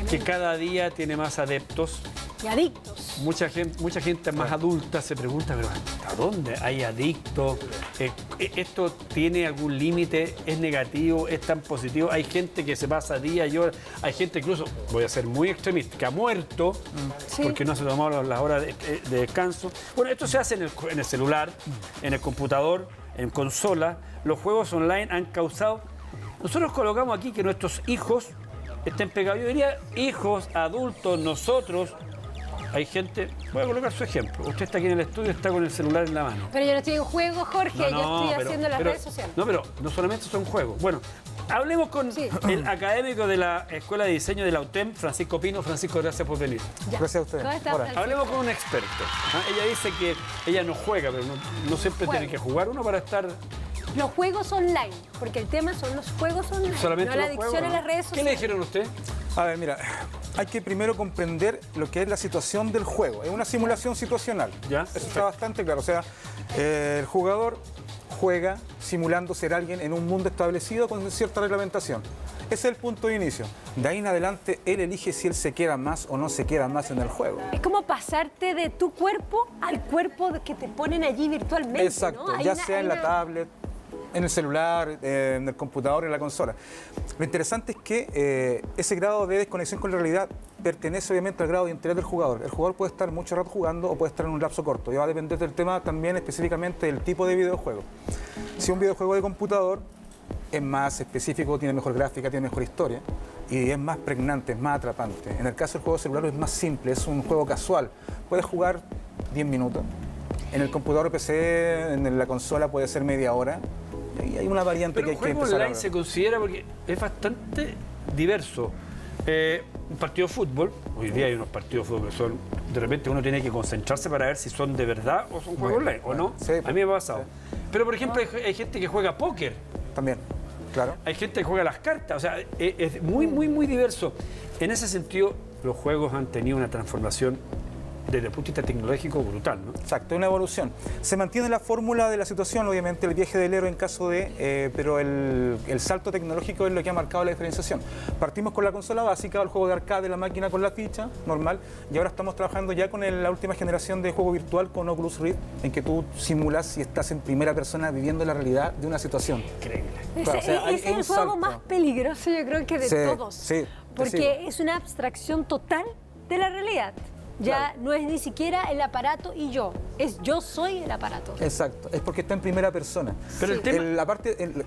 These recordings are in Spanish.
que cada día tiene más adeptos. Y adictos. Mucha gente más adulta se pregunta, pero ¿hasta dónde hay adictos? ¿Esto tiene algún límite? ¿Es negativo? ¿Es tan positivo? Hay gente que se pasa días y horas. Hay gente incluso, voy a ser muy extremista, que ha muerto porque no se tomaron las horas de descanso. Bueno, esto se hace en el celular, en el computador, en consola. Los juegos online han causado... Nosotros colocamos aquí que nuestros hijos estén pegados. Yo diría hijos, adultos, nosotros... Hay gente, voy a colocar su ejemplo. Usted está aquí en el estudio, está con el celular en la mano. Pero yo no estoy en juego, Jorge, yo estoy haciendo las redes sociales. No, pero no solamente son juegos. Bueno, hablemos con el académico de la Escuela de Diseño de la UTEM, Francisco Pino. Francisco, gracias por venir. Ya. Gracias a usted. ¿Cómo estás, Francisco? Hablemos con un experto. Ella dice que ella no juega, pero no siempre tiene que jugar uno para estar... Los juegos online, porque el tema son los juegos online, Solamente no la los adicción juegos, a las redes ¿Qué sociales. le dijeron a usted? A ver, mira, hay que primero comprender lo que es la situación del juego. Es una simulación situacional. Ya, Eso perfecto. está bastante claro. O sea, el jugador juega simulando ser alguien en un mundo establecido con cierta reglamentación. Ese es el punto de inicio. De ahí en adelante, él elige si él se queda más o no se queda más en el juego. Es como pasarte de tu cuerpo al cuerpo que te ponen allí virtualmente, Exacto, ¿no? ya sea en la tablet, en el celular, en el computador, en la consola. Lo interesante es que ese grado de desconexión con la realidad pertenece obviamente al grado de interés del jugador. El jugador puede estar mucho rato jugando o puede estar en un lapso corto. Y va a depender del tema también específicamente del tipo de videojuego. Si un videojuego de computador es más específico, tiene mejor gráfica, tiene mejor historia y es más pregnante, es más atrapante. En el caso del juego celular es más simple, es un juego casual. Puedes jugar 10 minutos. En el computador o PC, en la consola puede ser media hora. Y hay una variante Pero que el hay que juego empezar a online ver. se considera porque es bastante diverso. Un partido de fútbol, hoy día hay unos partidos de fútbol que son, de repente uno tiene que concentrarse para ver si son de verdad o son juegos online, ¿o no? sí, a mí me ha pasado. sí. Pero por ejemplo hay gente que juega póker, También, claro. hay gente que juega las cartas, o sea, es muy diverso. En ese sentido, los juegos han tenido una transformación desde el punto de vista tecnológico brutal, ¿no? Exacto, una evolución. Se mantiene la fórmula de la situación, obviamente el viaje del héroe en caso de, pero el salto tecnológico es lo que ha marcado la diferenciación. Partimos con la consola básica, el juego de arcade, la máquina con la ficha, normal, y ahora estamos trabajando ya con la última generación de juego virtual con Oculus Rift, en que tú simulas y estás en primera persona viviendo la realidad de una situación. Increíble. Claro, o sea, hay Ese es un el juego salto. más peligroso, yo creo que de Sí, todos. sí, porque es una abstracción total de la realidad. Ya no es ni siquiera el aparato y yo, es yo soy el aparato. Exacto, es porque está en primera persona. Pero el tema...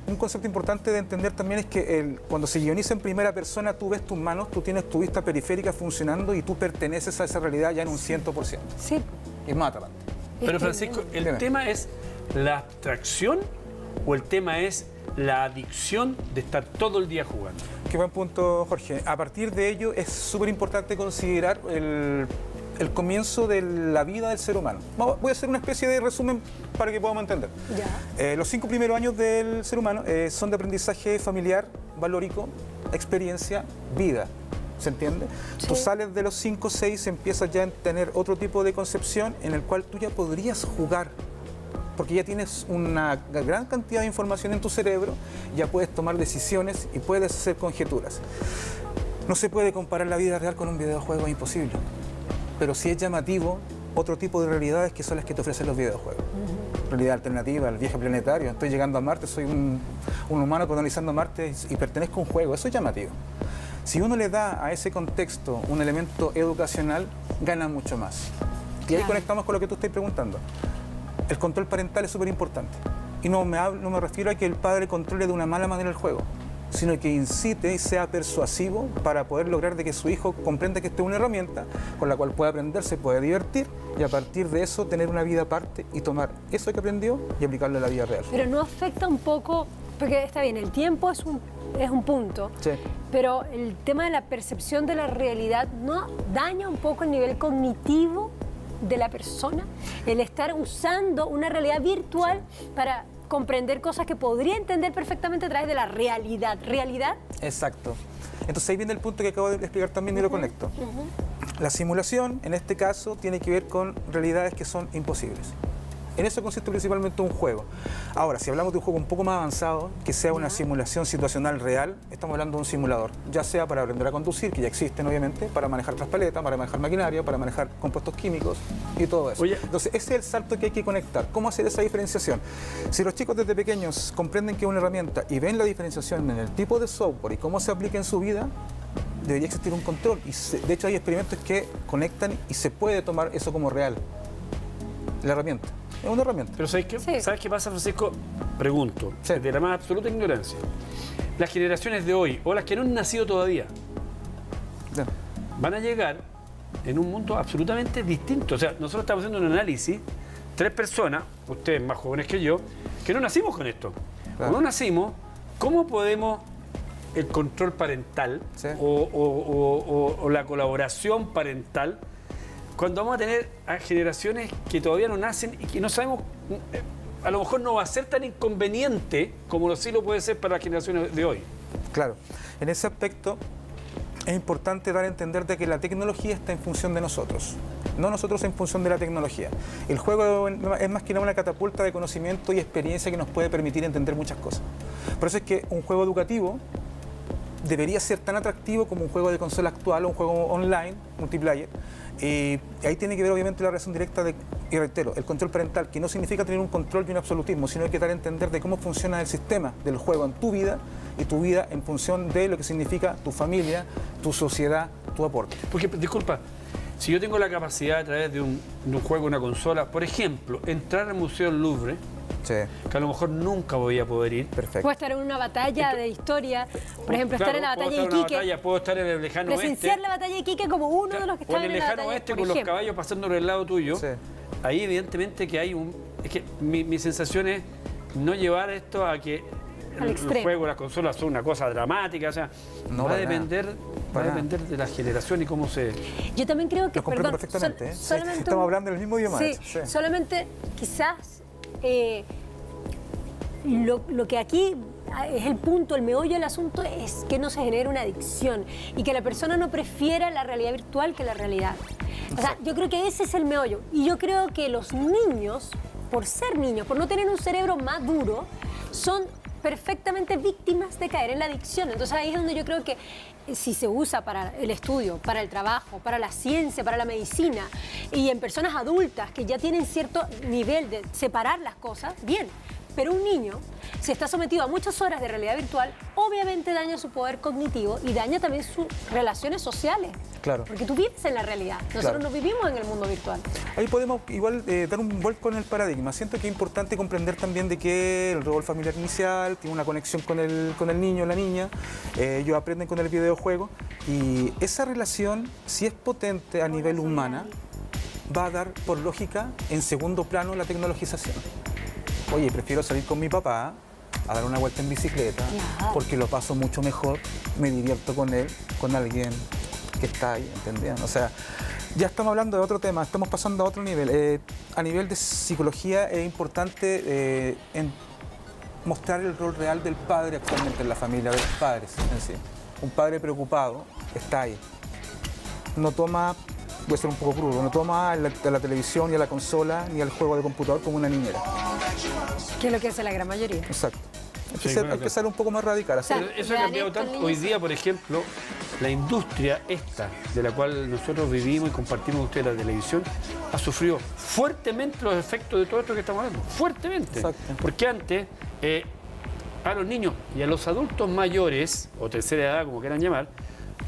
Un concepto importante de entender también es que cuando se guioniza en primera persona, tú ves tus manos, tú tienes tu vista periférica funcionando y tú perteneces a esa realidad ya en un 100%. Sí. Es más atrapante. Pero Francisco, ¿el Dime. tema es la abstracción o el tema es la adicción de estar todo el día jugando? Qué buen punto, Jorge. A partir de ello es súper importante considerar el comienzo de la vida del ser humano. Voy a hacer una especie de resumen para que podamos entender. Ya. Los 5 primeros años del ser humano son de aprendizaje familiar, valórico, experiencia, vida. ¿Se entiende? Sí. Tú sales de los 5 o 6, empiezas ya a tener otro tipo de concepción en el cual tú ya podrías jugar, porque ya tienes una gran cantidad de información en tu cerebro, ya puedes tomar decisiones y puedes hacer conjeturas. No se puede comparar la vida real con un videojuego, es imposible. Pero sí es llamativo otro tipo de realidades que son las que te ofrecen los videojuegos. Realidad alternativa, el viaje planetario, estoy llegando a Marte, soy un humano colonizando Marte y pertenezco a un juego, eso es llamativo. Si uno le da a ese contexto un elemento educacional, gana mucho más. Y ahí Claro. conectamos con lo que tú estás preguntando. El control parental es súper importante. Y no me refiero a que el padre controle de una mala manera el juego, sino que incite y sea persuasivo para poder lograr de que su hijo comprenda que esta es una herramienta con la cual puede aprender, se puede divertir y a partir de eso tener una vida aparte y tomar eso que aprendió y aplicarlo a la vida real. Pero no afecta un poco, porque está bien, el tiempo es un punto, Sí. pero el tema de la percepción de la realidad no daña un poco el nivel cognitivo de la persona, el estar usando una realidad virtual para comprender cosas que podría entender perfectamente a través de la realidad. ¿Realidad? Exacto. Entonces ahí viene el punto que acabo de explicar también y lo conecto. La simulación, en este caso, tiene que ver con realidades que son imposibles. En eso consiste principalmente un juego. Ahora, si hablamos de un juego un poco más avanzado, que sea una simulación situacional real, estamos hablando de un simulador, ya sea para aprender a conducir, que ya existen obviamente, para manejar traspaletas, para manejar maquinaria, para manejar compuestos químicos y todo eso. Oye. Entonces, ese es el salto que hay que conectar. ¿Cómo hacer esa diferenciación? Si los chicos desde pequeños comprenden que es una herramienta y ven la diferenciación en el tipo de software y cómo se aplica en su vida, debería existir un control. Y de hecho hay experimentos que conectan y se puede tomar eso como real. La herramienta. Es una herramienta. Pero ¿sabes qué? Sí. ¿Sabes qué pasa, Francisco? Pregunto, Sí. de la más absoluta ignorancia. Las generaciones de hoy, o las que no han nacido todavía, Ya. van a llegar en un mundo absolutamente distinto. O sea, nosotros estamos haciendo un análisis, 3 personas, ustedes más jóvenes que yo, que no nacimos con esto. Claro. Cuando no nacimos, ¿cómo podemos el control parental Sí. o la colaboración parental cuando vamos a tener a generaciones que todavía no nacen y que no sabemos, a lo mejor no va a ser tan inconveniente como sí lo puede ser para las generaciones de hoy? Claro. En ese aspecto es importante dar a entender de que la tecnología está en función de nosotros, no nosotros en función de la tecnología. El juego es más que nada una catapulta de conocimiento y experiencia que nos puede permitir entender muchas cosas. Por eso es que un juego educativo debería ser tan atractivo como un juego de consola actual o un juego online, multiplayer. Ahí tiene que ver obviamente la relación directa y reitero, el control parental, que no significa tener un control y un absolutismo, sino hay que dar a entender de cómo funciona el sistema del juego en tu vida y tu vida en función de lo que significa tu familia, tu sociedad, tu aporte. Porque, disculpa, si yo tengo la capacidad a través de un juego, una consola, por ejemplo, entrar al Museo del Louvre, Sí, que a lo mejor nunca voy a poder ir. perfecto. Puedo estar en una batalla de historia, por ejemplo, Claro, estar en la puedo batalla de estar en una Iquique, batalla, puedo estar en el lejano presenciar oeste. la batalla de Iquique como uno de los que O en están el en la lejano batalla, oeste por con los ejemplo. caballos pasando por el lado tuyo. Sí. Ahí evidentemente que hay un... Es que mi sensación es no llevar esto a que Al los extremo. juegos, las consolas son una cosa dramática. O sea, No, va a para nada. depender, va a Para nada. depender de la generación y cómo se... Yo también creo que, Lo comprendo perdón, perfectamente. ¿eh? Sí, solamente estamos hablando del mismo idioma. Sí, de hecho, sí. solamente quizás lo que aquí es el punto, el meollo del asunto es que no se genere una adicción y que la persona no prefiera la realidad virtual que la realidad. O sea, yo creo que ese es el meollo. Y yo creo que los niños, por ser niños, por no tener un cerebro maduro, son perfectamente víctimas de caer en la adicción. Entonces ahí es donde yo creo que si se usa para el estudio, para el trabajo, para la ciencia, para la medicina y en personas adultas que ya tienen cierto nivel de separar las cosas, bien. Pero un niño, si está sometido a muchas horas de realidad virtual, obviamente daña su poder cognitivo y daña también sus relaciones sociales. Claro. Porque tú vives en la realidad. Nosotros Claro. no vivimos en el mundo virtual. Ahí podemos igual dar un vuelco en el paradigma. Siento que es importante comprender también de que el rol familiar inicial tiene una conexión con el niño o la niña, ellos aprenden con el videojuego y esa relación, si es potente a nivel humana, va a dar por lógica en segundo plano la tecnologización. Oye, prefiero salir con mi papá a dar una vuelta en bicicleta Claro. porque lo paso mucho mejor, me divierto con él, con alguien que está ahí, ¿entendían? O sea, ya estamos hablando de otro tema, estamos pasando a otro nivel. A nivel de psicología es importante mostrar el rol real del padre actualmente en la familia, de los padres en sí. Un padre preocupado está ahí. No toma, voy a ser un poco crudo, no toma a la televisión, ni a la consola, ni al juego de computador como una niñera. Que es lo que hace la gran mayoría. Exacto. Sí, Hay que ser un poco más radical. O sea, Pero eso ha vean cambiado esto, tanto. niños. Hoy día, por ejemplo, la industria esta, de la cual nosotros vivimos y compartimos con ustedes la televisión, ha sufrido fuertemente los efectos de todo esto que estamos hablando. Fuertemente. Exacto. Porque antes, a los niños y a los adultos mayores, o tercera edad, como quieran llamar,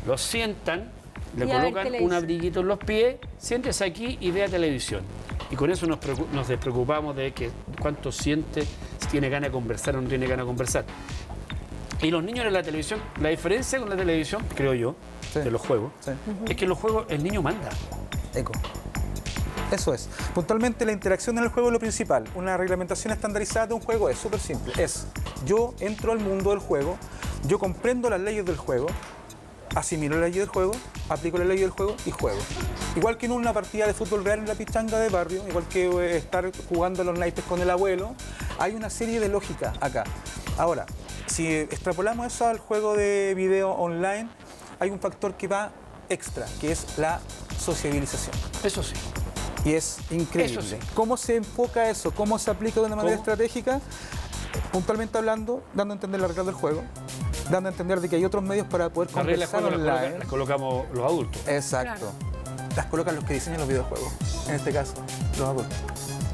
los sientan, le Y a ver colocan un televisión. abriguito en los pies, siéntese aquí y vea televisión. Y con eso nos despreocupamos de que cuánto siente, si tiene ganas de conversar o no tiene ganas de conversar. Y los niños en la televisión, la diferencia con la televisión, creo yo, Sí. de los juegos, Sí. es que en los juegos el niño manda. Eco. Eso es. Puntualmente la interacción en el juego es lo principal. Una reglamentación estandarizada de un juego es súper simple. Yo entro al mundo del juego, yo comprendo las leyes del juego, asimilo la ley del juego, aplico la ley del juego y juego. Igual que en una partida de fútbol real en la pichanga de barrio, igual que estar jugando a los naipes con el abuelo, hay una serie de lógica acá. Ahora, si extrapolamos eso al juego de video online, hay un factor que va extra, que es la sociabilización. Eso sí. Y es increíble. Eso sí. ¿Cómo se enfoca eso? ¿Cómo se aplica de una manera estratégica? Puntualmente hablando, dando a entender las reglas del juego, dando a entender de que hay otros medios para poder Las reglas conversar del juego online. las colocamos los adultos. Exacto. Las colocan los que diseñan los videojuegos, en este caso, los adultos,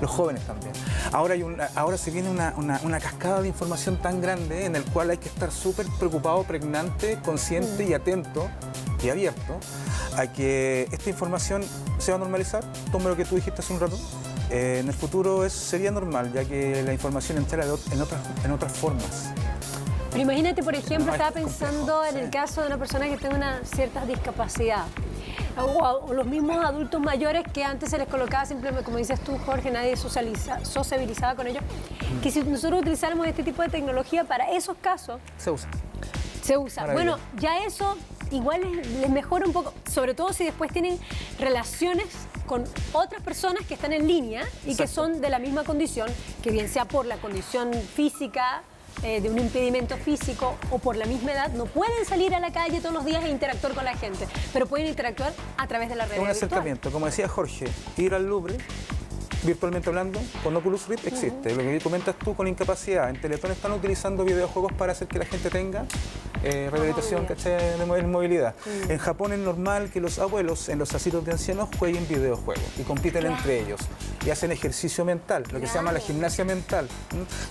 los jóvenes también. Ahora se viene una cascada de información tan grande en el cual hay que estar súper preocupado, pregnante, consciente y atento y abierto a que esta información se va a normalizar. Toma lo que tú dijiste hace un rato. En el futuro sería normal, ya que la información entra en otras formas. Pero imagínate, por ejemplo, No, estaba es complejo, pensando en sí. el caso de una persona que tenga una cierta discapacidad. O los mismos adultos mayores que antes se les colocaba simplemente, como dices tú, Jorge, nadie sociabilizaba con ellos. Que si nosotros utilizáramos este tipo de tecnología para esos casos, Se usa. se usa. Maravilla. Bueno, ya eso igual les mejora un poco, sobre todo si después tienen relaciones con otras personas que están en línea y que Exacto. son de la misma condición, que bien sea por la condición física, de un impedimento físico o por la misma edad, no pueden salir a la calle todos los días e interactuar con la gente, pero pueden interactuar a través de la Es un realidad virtual. acercamiento. Como decía Jorge, ir al Louvre, virtualmente hablando, con Oculus Rift existe. Lo que comentas tú con incapacidad. En Teletón están utilizando videojuegos para hacer que la gente tenga rehabilitación, ¿cachai? De movilidad. En Japón es normal que los abuelos en los asilos de ancianos jueguen videojuegos y compiten entre ellos y hacen ejercicio mental, lo que se llama la gimnasia mental,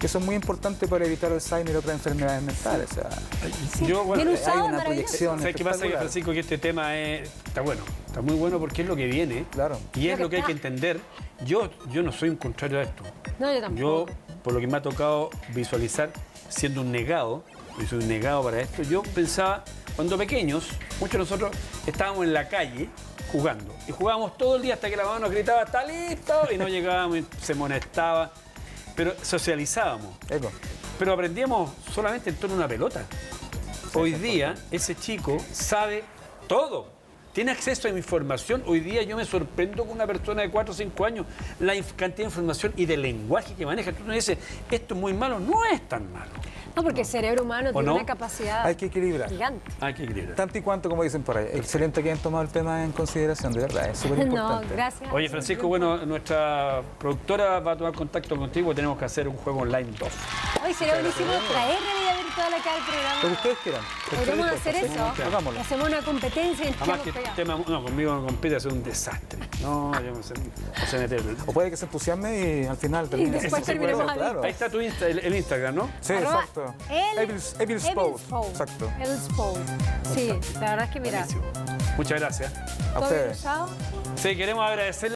que eso es muy importante para evitar Alzheimer y otras enfermedades mentales. O sea, Yo, bueno, Bien usado, hay una maravilloso. proyección ¿sabes qué pasa, espectacular. Francisco? Que este tema está bueno, está muy bueno porque es lo que viene. Claro. Y es Lo lo que que hay que está. entender. Yo no soy un contrario a esto. No, yo tampoco. Yo, por lo que me ha tocado visualizar, siendo un negado, y soy un negado para esto, yo pensaba, cuando pequeños, muchos de nosotros estábamos en la calle jugando. Y jugábamos todo el día hasta que la mamá nos gritaba, ¡está listo! Y no llegábamos, y se molestaba. Pero socializábamos. Eco. Pero aprendíamos solamente en torno a una pelota. Hoy día, ese chico sabe todo. Tiene acceso a información. Hoy día yo me sorprendo con una persona de 4 o 5 años la cantidad de información y de lenguaje que maneja. Tú no dices, esto es muy malo. No es tan malo. No, porque el cerebro humano tiene no? una capacidad Hay que equilibrar. gigante. Hay que equilibrar. Tanto y cuanto, como dicen por ahí. Excelente que hayan tomado el tema en consideración, de verdad, es súper No, importante. gracias. Oye, Francisco, bueno, nuestra productora va a tomar contacto contigo. Tenemos que hacer un juego online 2. Hoy sería buenísimo traer realidad virtual acá al programa. Lo que ustedes quieran. Podríamos hacer eso. Hagámoslo. Hacemos una competencia y Además que echamos el pegados. tema, no, conmigo no compite, es un desastre. No, yo no sé meterlo. O puede que se entusiasme y al final termine. después Sí, terminemos puede ser, ahí. claro. Ahí está tu el Instagram, ¿no? Sí, Arroba exacto. el- Evil Spout. Spout. Exacto. El Spout. Sí, la verdad es que mira, Buenísimo. Muchas gracias. A todo ustedes. usado. Sí, queremos agradecerle.